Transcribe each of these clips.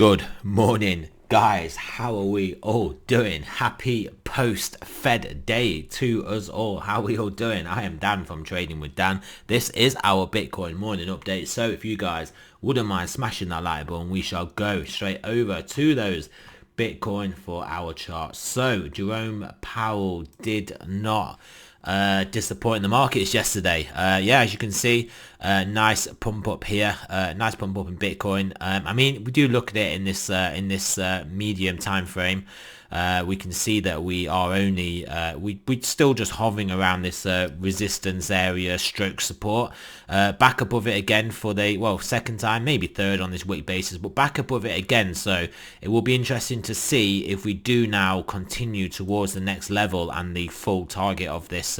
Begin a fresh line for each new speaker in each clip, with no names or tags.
Good morning, guys. How are we all doing? Happy post-Fed day to us all. How are we all doing? I am Dan from Trading with Dan. This is our Bitcoin morning update. So if you guys wouldn't mind smashing that like button, we shall go straight over to those Bitcoin for our chart. So Jerome Powell did not disappoint the markets yesterday. Yeah, as you can see, nice pump up here, nice pump up in Bitcoin. I mean, we do look at it in this medium time frame. We can see that we are only we're still just hovering around this resistance area stroke support, back above it again for the second time, maybe third on this week basis, but back above it again. So it will be interesting to see if we do now continue towards the next level and the full target of this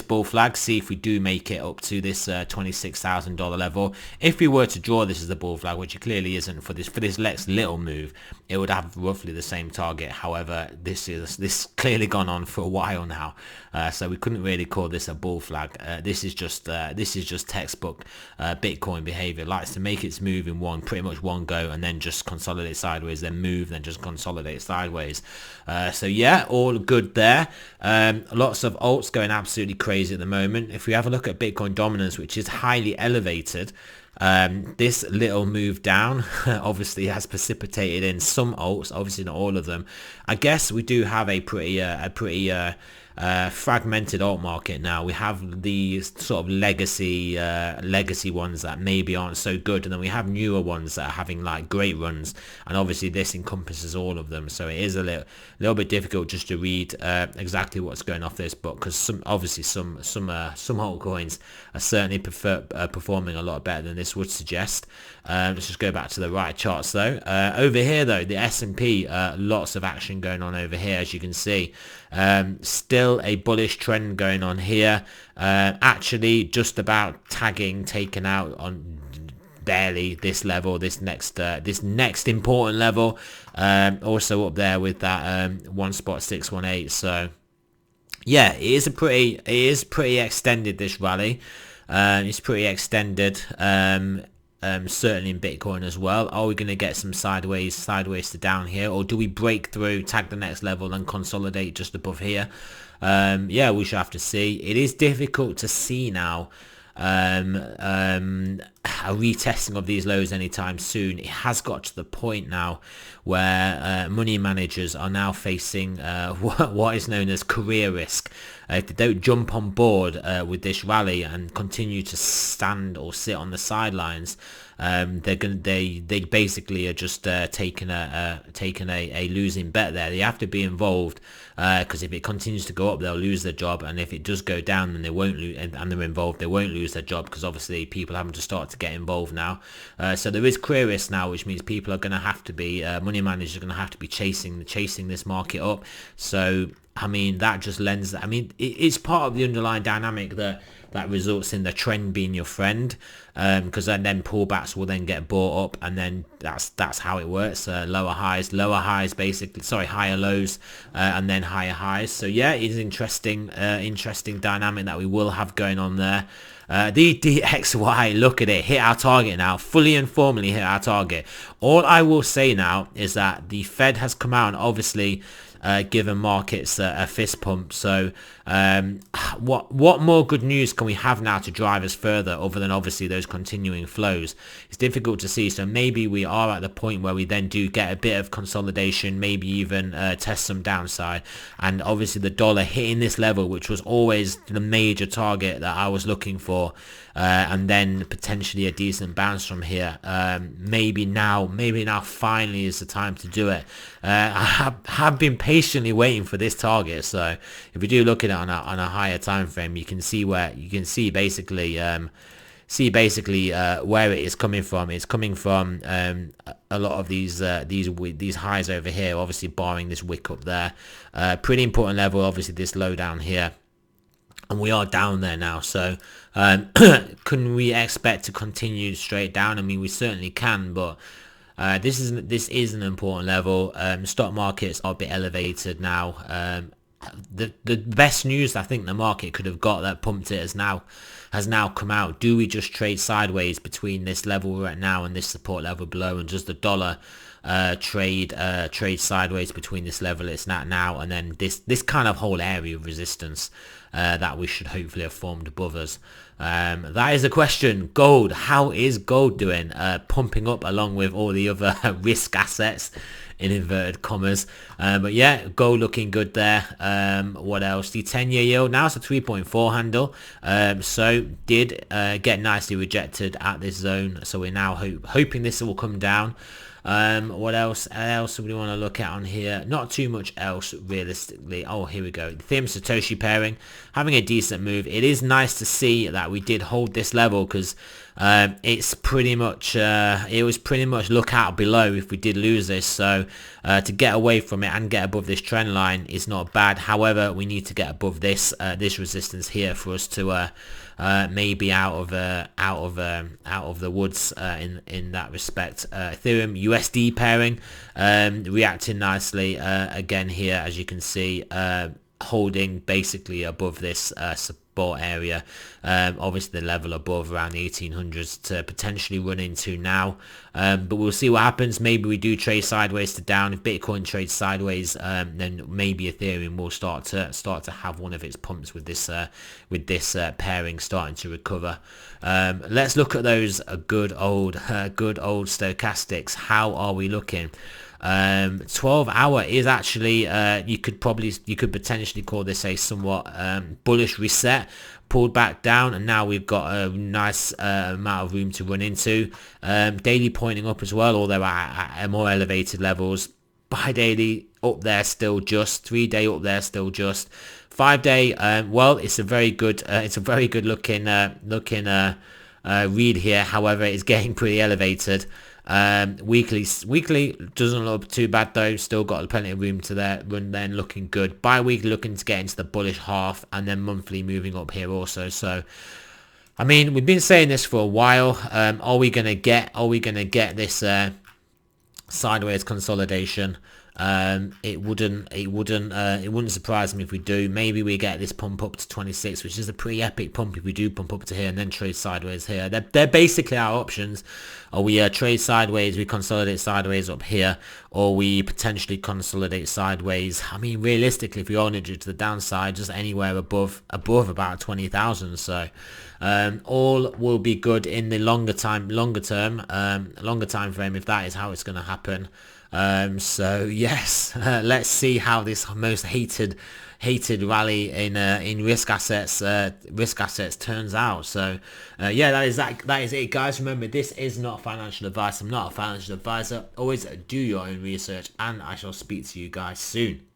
bull flag. See if we do make it up to this $26,000 level. If we were to draw this as the bull flag, which it clearly isn't for this next little move, it would have roughly the same target. However, this clearly gone on for a while now, so we couldn't really call this a bull flag. This is just textbook Bitcoin behavior. It likes to make its move in pretty much one go, and then just consolidate sideways, then move, then just consolidate sideways. So yeah, all good there. Lots of alts going absolutely crazy at the moment. If we have a look at Bitcoin dominance, which is highly elevated, this little move down obviously has precipitated in some alts, obviously not all of them. I guess we do have a pretty fragmented alt market now. We have these sort of legacy ones that maybe aren't so good, and then we have newer ones that are having like great runs, and obviously this encompasses all of them. So it is a little bit difficult just to read exactly what's going off this book, because some altcoins are certainly performing a lot better than this would suggest. Let's just go back to the right charts though. Over here though, the S&P, lots of action going on over here, as you can see. Still a bullish trend going on here. Actually just about taken out on barely this level, this next important level. Also up there with that 1.618. So yeah, it is pretty extended, this rally. It's pretty extended. Certainly in Bitcoin as well. Are we going to get some sideways to down here, or do we break through, tag the next level, and consolidate just above here? Yeah, we shall have to see. It is difficult to see now a retesting of these lows anytime soon. It has got to the point now where money managers are now facing what is known as career risk. If they don't jump on board with this rally and continue to stand or sit on the sidelines, they basically are just taking a losing bet there. They have to be involved, because if it continues to go up, they'll lose their job, and if it does go down, then they won't lose, and they're involved, they won't lose their job, because obviously people having to start to get involved now. So there is career risk now, which means people are going to have to be money managers are going to have to be chasing this market up. So I mean, that just lends. I mean, it's part of the underlying dynamic that results in the trend being your friend, because then pullbacks will then get bought up, and then that's how it works. Lower highs basically, sorry, higher lows, and then higher highs. So yeah, it is interesting dynamic that we will have going on there. The DXY, look at it, hit our target now, fully and formally hit our target. All I will say now is that the Fed has come out and obviously given markets a fist pump. So what more good news can we have now to drive us further, other than obviously those continuing flows? It's difficult to see. So maybe we are at the point where we then do get a bit of consolidation, maybe even test some downside, and obviously the dollar hitting this level, which was always the major target that I was looking for, and then potentially a decent bounce from here. Maybe now finally is the time to do it. I have been patiently waiting for this target. So if we do look at it on a higher time frame, you can see basically where it is coming from. It's coming from a lot of these highs over here, obviously barring this wick up there. Pretty important level, obviously this low down here, and we are down there now. So can we expect to continue straight down? I mean, we certainly can, but this is an important level. Stock markets are a bit elevated now. The best news I think the market could have got that pumped it is now has now come out. Do we just trade sideways between this level we're at now and this support level below, and just the dollar trade sideways between this level it's at now and then this kind of whole area of resistance that we should hopefully have formed above us? That is the question. Gold, how is gold doing? Pumping up along with all the other risk assets in inverted commas, but yeah, gold looking good there. What else? The 10-year yield now it's a 3.4 handle, so did get nicely rejected at this zone, so we're now hoping this will come down. What else do we want to look at on here? Not too much else realistically. Oh, here we go. Ethereum Satoshi pairing having a decent move. It is nice to see that we did hold this level, because it's pretty much it was pretty much look out below if we did lose this. So to get away from it and get above this trend line is not bad. However, we need to get above this this resistance here for us to maybe out of the woods in that respect. Ethereum USD pairing reacting nicely again here, as you can see, holding basically above this support area. Obviously the level above around the 1800s to potentially run into now, but we'll see what happens. Maybe we do trade sideways to down. If Bitcoin trades sideways, then maybe Ethereum will start to have one of its pumps with this pairing starting to recover. Let's look at those good old stochastics. How are we looking? 12-hour is actually you could potentially call this a somewhat bullish reset, pulled back down, and now we've got a nice amount of room to run into. Daily pointing up as well, although at more elevated levels. Bi-daily up there still just, 3-day up there still just, 5-day well, it's a very good looking read here. However, it's getting pretty elevated. Weekly doesn't look too bad though, still got plenty of room to run then, looking good. Bi-weekly looking to get into the bullish half, and then monthly moving up here also. So I mean, we've been saying this for a while. Are we gonna get this sideways consolidation? It wouldn't surprise me if we do. Maybe we get this pump up to 26, which is a pretty epic pump if we do pump up to here and then trade sideways here. They're basically our options. Or we trade sideways, we consolidate sideways up here, or we potentially consolidate sideways. I mean, realistically, if we are to the downside, just anywhere above about 20,000. So all will be good in the longer time frame, if that is how it's going to happen. So yes, let's see how this most hated rally in risk assets turns out. So yeah, that is it, guys. Remember, this is not financial advice. I'm not a financial advisor. Always do your own research, and I shall speak to you guys soon.